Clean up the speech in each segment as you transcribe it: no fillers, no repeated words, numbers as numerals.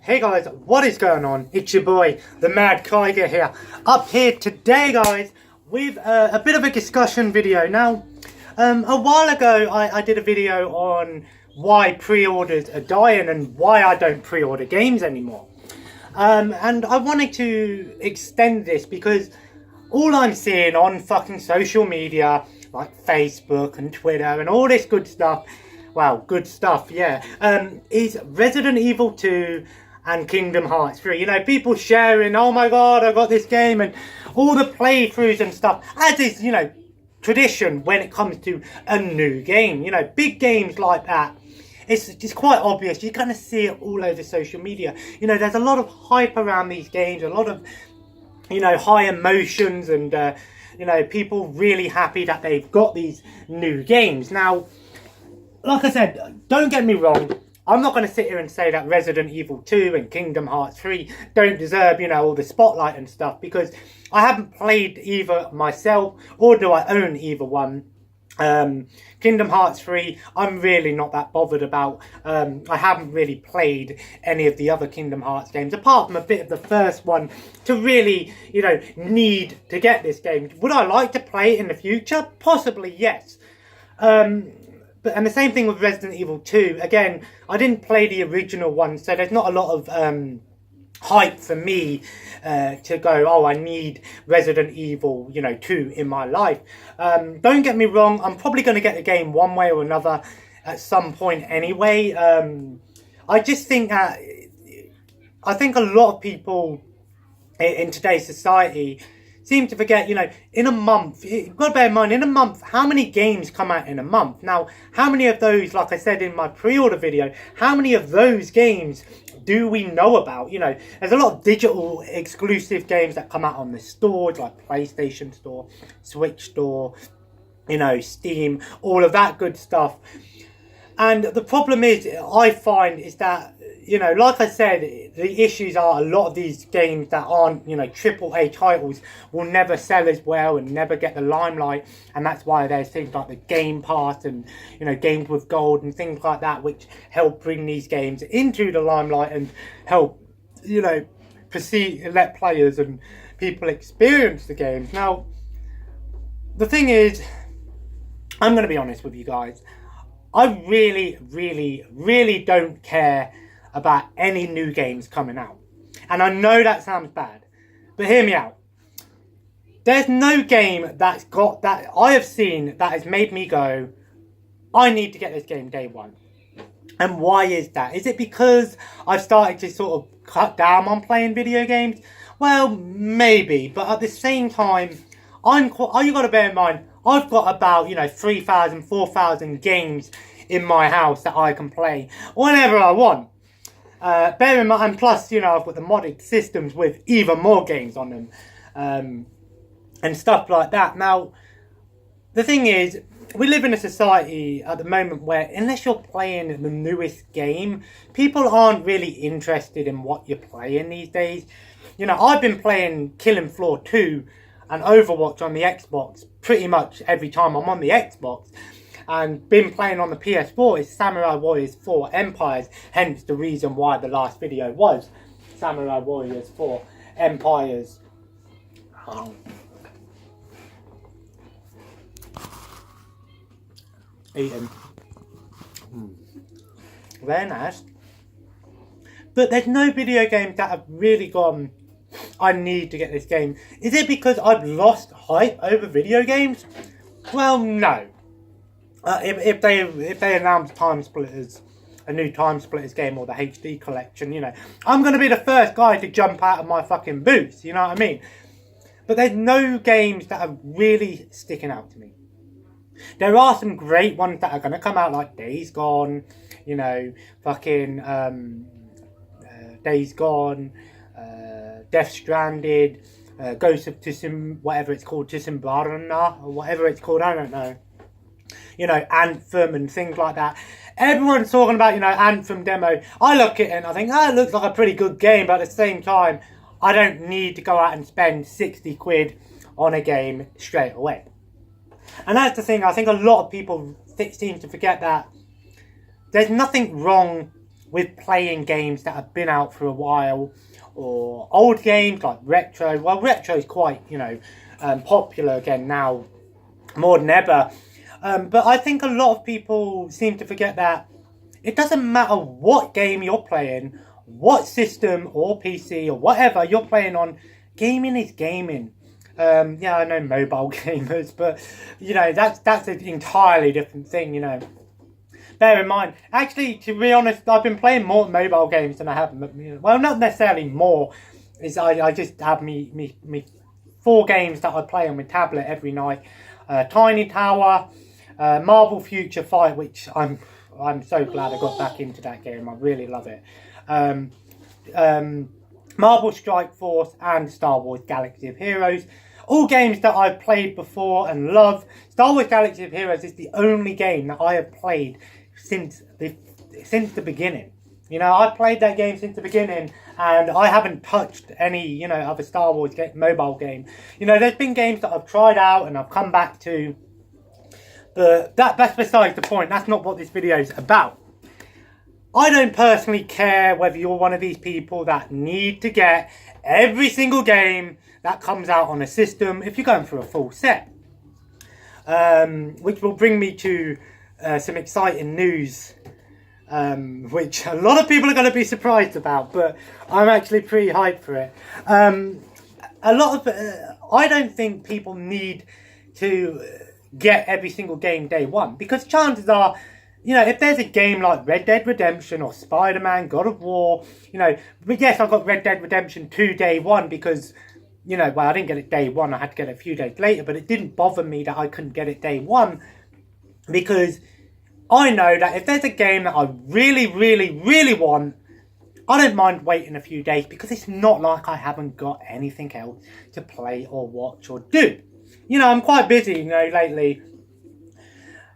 Hey guys, what is going on? It's your boy, the Mad Kiger here. Up here today, guys, with a bit of a discussion video. Now, a while ago, I did a video on why pre-orders are dying and why I don't pre-order games anymore. And I wanted to extend this because all I'm seeing on fucking social media, like Facebook and Twitter and all this good stuff, well, good stuff, yeah, is Resident Evil 2 and Kingdom Hearts 3. You know, people sharing, oh my god, I got this game, and all the playthroughs and stuff, as is, you know, tradition when it comes to a new game. You know, big games like that, it's just quite obvious. You kind of see it all over social media. You know, there's a lot of hype around these games, a lot of, you know, high emotions, and, you know, people really happy that they've got these new games. Now, like I said, don't get me wrong, I'm not going to sit here and say that Resident Evil 2 and Kingdom Hearts 3 don't deserve, you know, all the spotlight and stuff, because I haven't played either myself, or do I own either one. Kingdom Hearts 3, I'm really not that bothered about. I haven't really played any of the other Kingdom Hearts games, apart from a bit of the first one, to really, you know, need to get this game. Would I like to play it in the future? Possibly, yes. And the same thing with Resident Evil 2. Again, I didn't play the original one, so there's not a lot of hype for me to go, oh, I need Resident Evil, you know, 2 in my life. Don't get me wrong, I'm probably going to get the game one way or another at some point anyway. I just think that, I think a lot of people in today's society seem to forget, you know, in a month, you've got to bear in mind, in a month, how many games come out in a month? Now, how many of those, like I said in my pre-order video, how many of those games do we know about? You know, there's a lot of digital exclusive games that come out on the stores, like PlayStation Store, Switch Store, you know, Steam, all of that good stuff. And the problem is, I find, is that, you know, like I said, the issues are a lot of these games that aren't, you know, AAA titles will never sell as well and never get the limelight. And that's why there's things like the Game Pass and, you know, Games with Gold and things like that, which help bring these games into the limelight and help, you know, let players and people experience the games. Now, the thing is, I'm going to be honest with you guys. I really don't care about any new games coming out. And I know that sounds bad, but hear me out. There's no game that I have seen that has made me go, I need to get this game day one. And why is that? Is it because I've started to sort of cut down on playing video games? Well, maybe, but at the same time, you got to bear in mind, I've got about, you know, 3,000, 4,000 games in my house that I can play whenever I want. Bear in mind, and plus, you know, I've got the modded systems with even more games on them, and stuff like that. Now, the thing is, we live in a society at the moment where, unless you're playing the newest game, people aren't really interested in what you're playing these days. You know, I've been playing Killing Floor 2 and Overwatch on the Xbox pretty much every time I'm on the Xbox. And been playing on the PS4 is Samurai Warriors 4 Empires, hence the reason why the last video was Samurai Warriors 4 Empires. Eating. Very nice. But there's no video games that have really gone, I need to get this game. Is it because I've lost hype over video games? Well, no. If they announce Time Splitters, a new Time Splitters game, or the HD collection, you know, I'm going to be the first guy to jump out of my fucking boots, you know what I mean? But there's no games that are really sticking out to me. There are some great ones that are going to come out, like Days Gone, you know, fucking Days Gone, Death Stranded, Ghost of Tsushima, whatever it's called, Tsushima, or whatever it's called, I don't know. You know, Anthem and things like that. Everyone's talking about, you know, Anthem demo. I look at it and I think, oh, it looks like a pretty good game, but at the same time, I don't need to go out and spend 60 quid on a game straight away. And that's the thing, I think a lot of people seem to forget that there's nothing wrong with playing games that have been out for a while, or old games like retro. Well, retro is quite, popular again now, more than ever. But I think a lot of people seem to forget that it doesn't matter what game you're playing, what system or PC or whatever you're playing on, gaming is gaming. Yeah, I know mobile gamers, but, that's an entirely different thing, Bear in mind, actually, to be honest, I've been playing more mobile games than I have, well, not necessarily more, I just have me 4 games that I play on my tablet every night. Tiny Tower, Marvel Future Fight, which I'm so glad I got back into that game. I really love it. Marvel Strike Force and Star Wars Galaxy of Heroes. All games that I've played before and love. Star Wars Galaxy of Heroes is the only game that I have played since the beginning. I played that game since the beginning, and I haven't touched any, other Star Wars mobile game. There's been games that I've tried out and I've come back to, but that's besides the point. That's not what this video is about. I don't personally care whether you're one of these people that need to get every single game that comes out on a system if you're going for a full set. Which will bring me to some exciting news, which a lot of people are going to be surprised about, but I'm actually pretty hyped for it. I don't think people need to get every single game day one, because chances are, if there's a game like Red Dead Redemption or Spider-Man, God of War, but yes, I got Red Dead Redemption 2 day one because, well, I didn't get it day one, I had to get it a few days later, but it didn't bother me that I couldn't get it day one, because I know that if there's a game that I really, really, really want, I don't mind waiting a few days, because it's not like I haven't got anything else to play or watch or do. I'm quite busy, lately.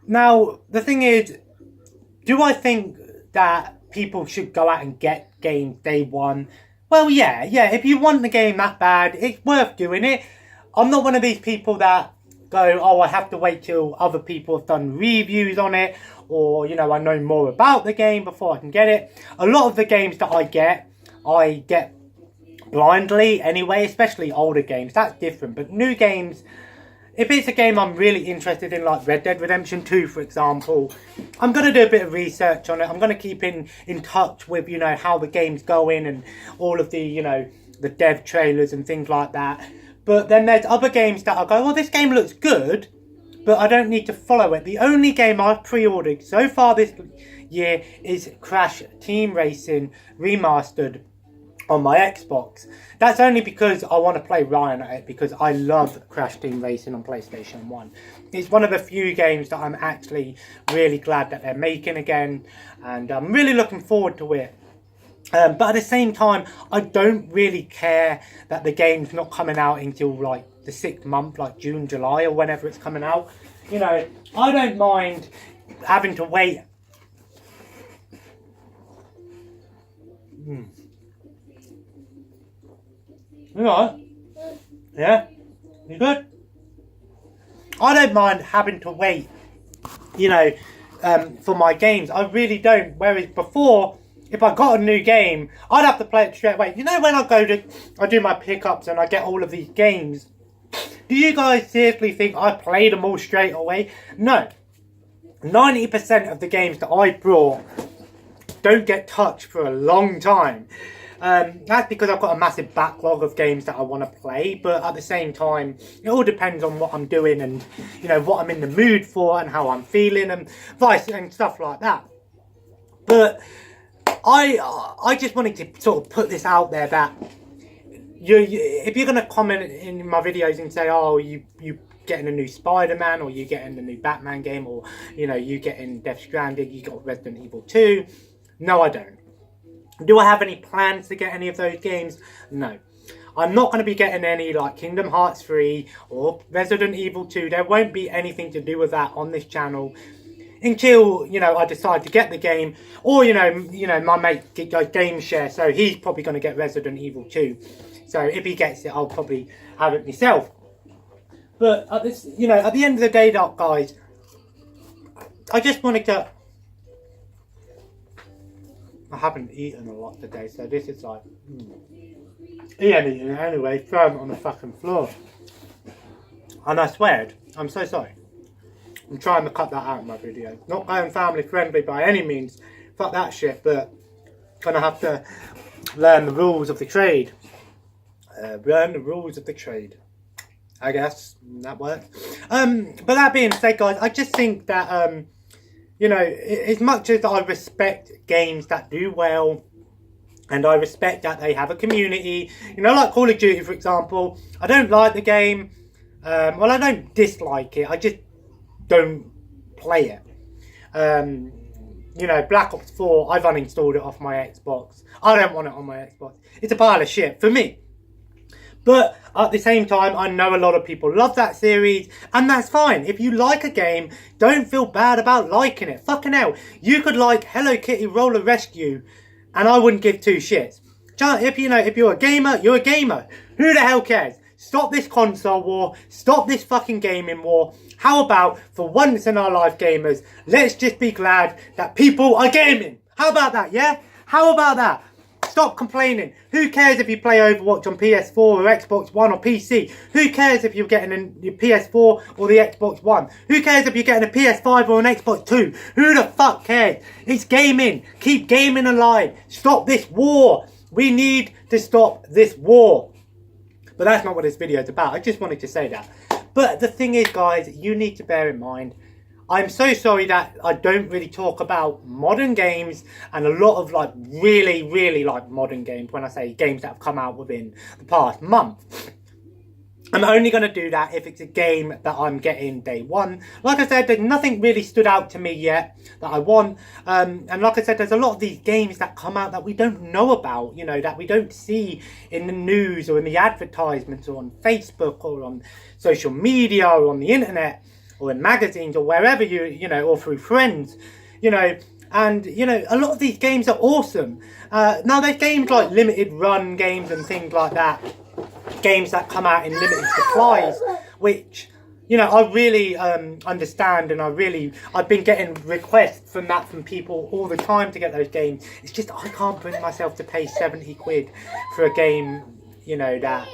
Now, the thing is, do I think that people should go out and get games day one? Well, yeah, if you want the game that bad, it's worth doing it. I'm not one of these people that go, oh, I have to wait till other people have done reviews on it, or, I know more about the game before I can get it. A lot of the games that I get blindly anyway, especially older games. That's different, but new games, if it's a game I'm really interested in, like Red Dead Redemption 2, for example, I'm going to do a bit of research on it. I'm going to keep in touch with, how the game's going and all of the, the dev trailers and things like that. But then there's other games that I go, well, this game looks good, but I don't need to follow it. The only game I've pre-ordered so far this year is Crash Team Racing Remastered on my Xbox. That's only because I want to play Ryan at it, because I love Crash Team Racing on PlayStation 1. It's one of the few games that I'm actually really glad that they're making again, and I'm really looking forward to it. But at the same time, I don't really care that the game's not coming out until like the 6th month, like June, July, or whenever it's coming out. I don't mind having to wait. You alright? Yeah? You good? I don't mind having to wait, for my games. I really don't. Whereas before, if I got a new game, I'd have to play it straight away. When I do my pickups and I get all of these games, do you guys seriously think I played them all straight away? No. 90% of the games that I brought don't get touched for a long time. That's because I've got a massive backlog of games that I want to play, but at the same time, it all depends on what I'm doing and, what I'm in the mood for and how I'm feeling and stuff like that. But I just wanted to sort of put this out there that if you're going to comment in my videos and say, oh, you getting a new Spider-Man, or you getting the new Batman game, or, you getting Death Stranding, you got Resident Evil 2. No, I don't. Do I have any plans to get any of those games? No. I'm not going to be getting any like Kingdom Hearts 3 or Resident Evil 2. There won't be anything to do with that on this channel until, I decide to get the game. Or, my mate does Game Share, so he's probably going to get Resident Evil 2. So if he gets it, I'll probably have it myself. But at the end of the day, guys, I just wanted to I haven't eaten a lot today, so this is like... He ain't eating it anyway, throw him on the fucking floor. And I swear, I'm so sorry. I'm trying to cut that out of my video. Not going family friendly by any means. Fuck that shit, but gonna have to learn the rules of the trade. Learn the rules of the trade. I guess that works. But that being said, guys, I just think that you know, as much as I respect games that do well, and I respect that they have a community, you know, like Call of Duty, for example, I don't like the game. Well, I don't dislike it. I just don't play it. You know, Black Ops 4, I've uninstalled it off my Xbox. I don't want it on my Xbox. It's a pile of shit for me. But at the same time, I know a lot of people love that series, and that's fine. If you like a game, don't feel bad about liking it. Fucking hell, you could like Hello Kitty Roller Rescue, and I wouldn't give two shits. If you know, if you're a gamer, you're a gamer. Who the hell cares? Stop this console war. Stop this fucking gaming war. How about, for once in our life, gamers, let's just be glad that people are gaming. How about that, yeah? How about that? Stop complaining. Who cares if you play Overwatch on PS4 or Xbox One or PC? Who cares if you're getting your PS4 or the Xbox One? Who cares if you're getting a PS5 or an Xbox 2? Who the fuck cares? It's gaming. Keep gaming alive. Stop this war. We need to stop this war. But that's not what this video is about. I just wanted to say that. But the thing is, guys, you need to bear in mind, I'm so sorry that I don't really talk about modern games and a lot of like really like modern games. When I say games that have come out within the past month, I'm only going to do that if it's a game that I'm getting day one. Like I said, there's nothing really stood out to me yet that I want. And like I said, there's a lot of these games that come out that we don't know about, you know, that we don't see in the news or in the advertisements or on Facebook or on social media or on the internet or in magazines or wherever you know, or through friends, you know. And, you know, a lot of these games are awesome. Now, there's games like limited run games and things like that. Games that come out in limited supplies, which, you know, I really understand, and I've been getting requests from people all the time to get those games. It's just I can't bring myself to pay 70 quid for a game, you know, that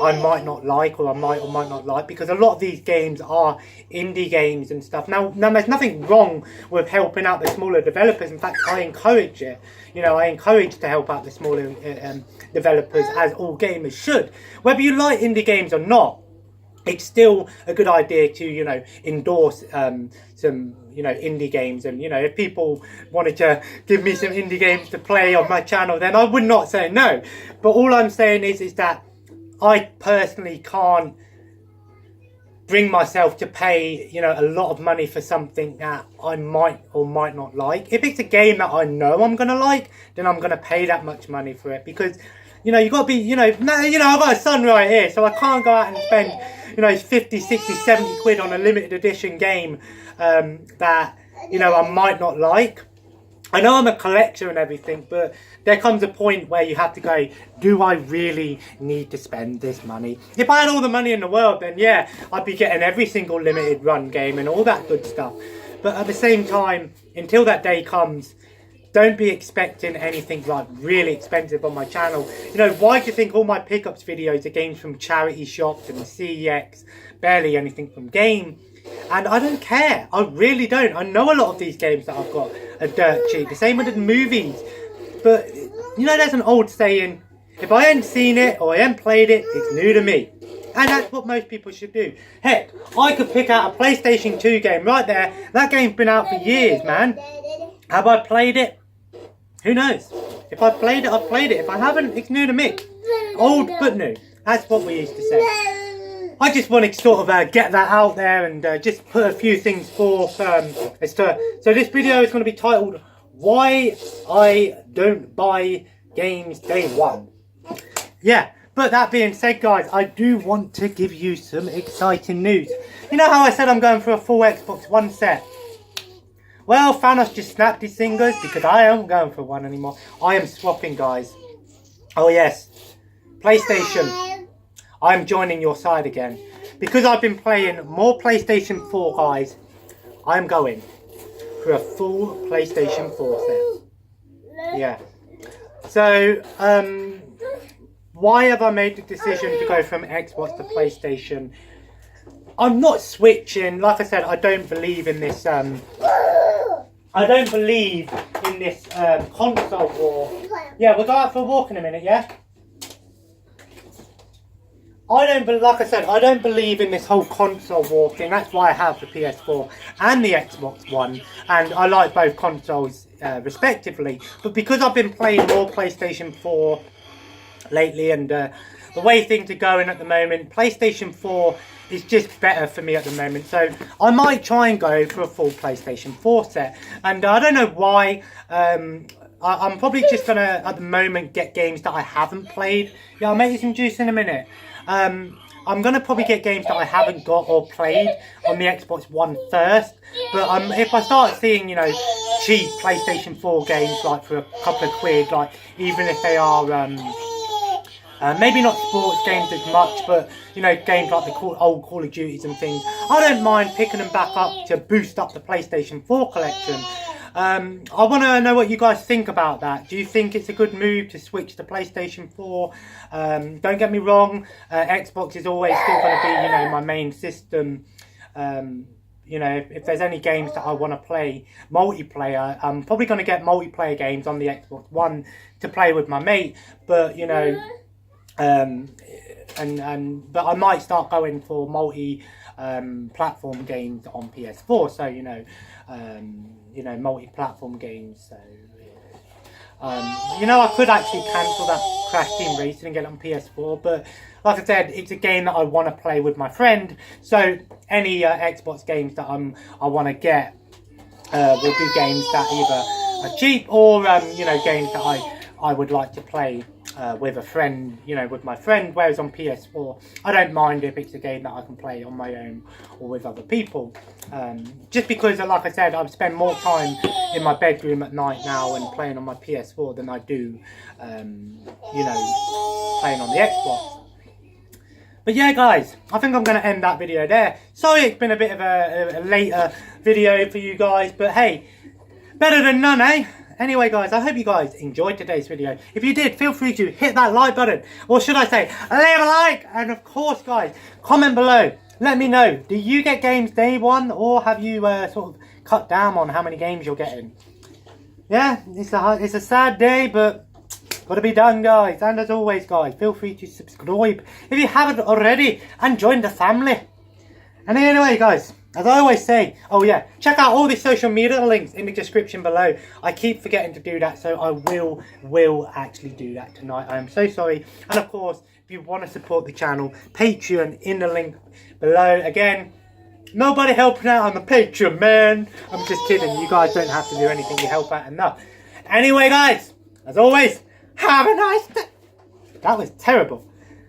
I might not like, or I might or might not like, because a lot of these games are indie games and stuff. Now there's nothing wrong with helping out the smaller developers. In fact, I encourage it. You know, I encourage to help out the smaller developers, as all gamers should. Whether you like indie games or not, it's still a good idea to, you know, endorse some, you know, indie games. And, you know, if people wanted to give me some indie games to play on my channel, then I would not say no. But all I'm saying is that I personally can't bring myself to pay, you know, a lot of money for something that I might or might not like. If it's a game that I know I'm going to like, then I'm going to pay that much money for it. Because, you know, you got to be, you know, I've got a son right here, so I can't go out and spend, you know, 50, 60, 70 quid on a limited edition game that, you know, I might not like. I know I'm a collector and everything, but there comes a point where you have to go, do I really need to spend this money? If I had all the money in the world, then yeah, I'd be getting every single limited run game and all that good stuff. But at the same time, until that day comes, don't be expecting anything like really expensive on my channel. You know, why do you think all my pickups videos are games from charity shops and CEX, barely anything from Game? And I don't care. I really don't. I know a lot of these games that I've got are dirt cheap. The same with the movies. But, you know, there's an old saying, if I ain't seen it or I ain't played it, it's new to me. And that's what most people should do. Heck, I could pick out a PlayStation 2 game right there. That game's been out for years, man. Have I played it? Who knows? If I played it, I've played it. If I haven't, it's new to me. Old but new. That's what we used to say. I just wanted to sort of get that out there and just put a few things forth. So this video is going to be titled, Why I Don't Buy Games Day One. Yeah, but that being said, guys, I do want to give you some exciting news. You know how I said I'm going for a full Xbox One set? Well, Thanos just snapped his fingers because I am going for one anymore. I am swapping, guys. Oh yes, PlayStation. I'm joining your side again. Because I've been playing more PlayStation 4, guys, I'm going for a full PlayStation 4 set. Yeah. So, why have I made the decision to go from Xbox to PlayStation? I'm not switching. Like I said, I don't believe in this. I don't believe in this console war. Yeah, we'll go out for a walk in a minute. Yeah. Like I said, I don't believe in this whole console war thing. That's why I have the PS4 and the Xbox One, and I like both consoles respectively. But because I've been playing more PlayStation 4 lately, and the way things are going at the moment, PlayStation 4 is just better for me at the moment. So I might try and go for a full PlayStation 4 set, and I don't know why. I'm probably just gonna at the moment get games that I haven't played. Yeah, I'll make you some juice in a minute. I'm going to probably get games that I haven't got or played on the Xbox One first. But if I start seeing, you know, cheap PlayStation 4 games, like for a couple of quid, like even if they are maybe not sports games as much, but, you know, games like the old Call of Duties and things, I don't mind picking them back up to boost up the PlayStation 4 collection. I want to know what you guys think about that. Do you think it's a good move to switch to PlayStation 4? Don't get me wrong, Xbox is always still going to be, you know, my main system. You know, if there's any games that I want to play multiplayer, I'm probably going to get multiplayer games on the Xbox One to play with my mate. But, you know, but I might start going for platform games on PS4. So, you know, multi-platform games. So, you know, I could actually cancel that Crash Team Racing and get it on PS4, but like I said, it's a game that I want to play with my friend. So any Xbox games that I want to get will be games that either are cheap or you know, games that I would like to play with a friend, you know, with my friend. Whereas on PS4, I don't mind if it's a game that I can play on my own or with other people. Just because, like I said, I've spent more time in my bedroom at night now and playing on my PS4 than I do, you know, playing on the Xbox. But yeah, guys, I think I'm going to end that video there. Sorry it's been a bit of a later video for you guys, but hey, better than none, eh? Anyway, guys, I hope you guys enjoyed today's video. If you did, feel free to hit that like button. Or should I say, leave a like. And of course, guys, comment below. Let me know, do you get games day one? Or have you sort of cut down on how many games you're getting? Yeah, it's a sad day, but gotta be done, guys. And as always, guys, feel free to subscribe if you haven't already and join the family. And anyway, guys, as I always say, oh yeah, check out all the social media links in the description below. I keep forgetting to do that, so I will actually do that tonight. I am so sorry. And of course, if you want to support the channel, Patreon in the link below. Again, nobody helping out on the Patreon, man. I'm just kidding. You guys don't have to do anything. You help out enough. Anyway, guys, as always, have a nice day. That was terrible.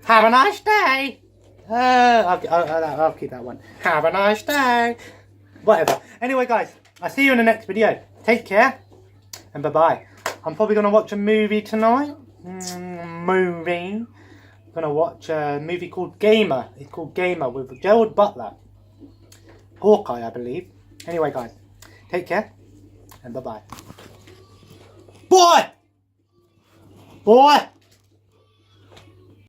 Have a nice day. I'll keep that one. Have a nice day. Whatever. Anyway, guys, I'll see you in the next video. Take care. And bye-bye. I'm probably going to watch a movie tonight. I'm going to watch a movie called Gamer. It's called Gamer with Gerald Butler. Hawkeye, I believe. Anyway, guys, take care. And bye-bye. Boy!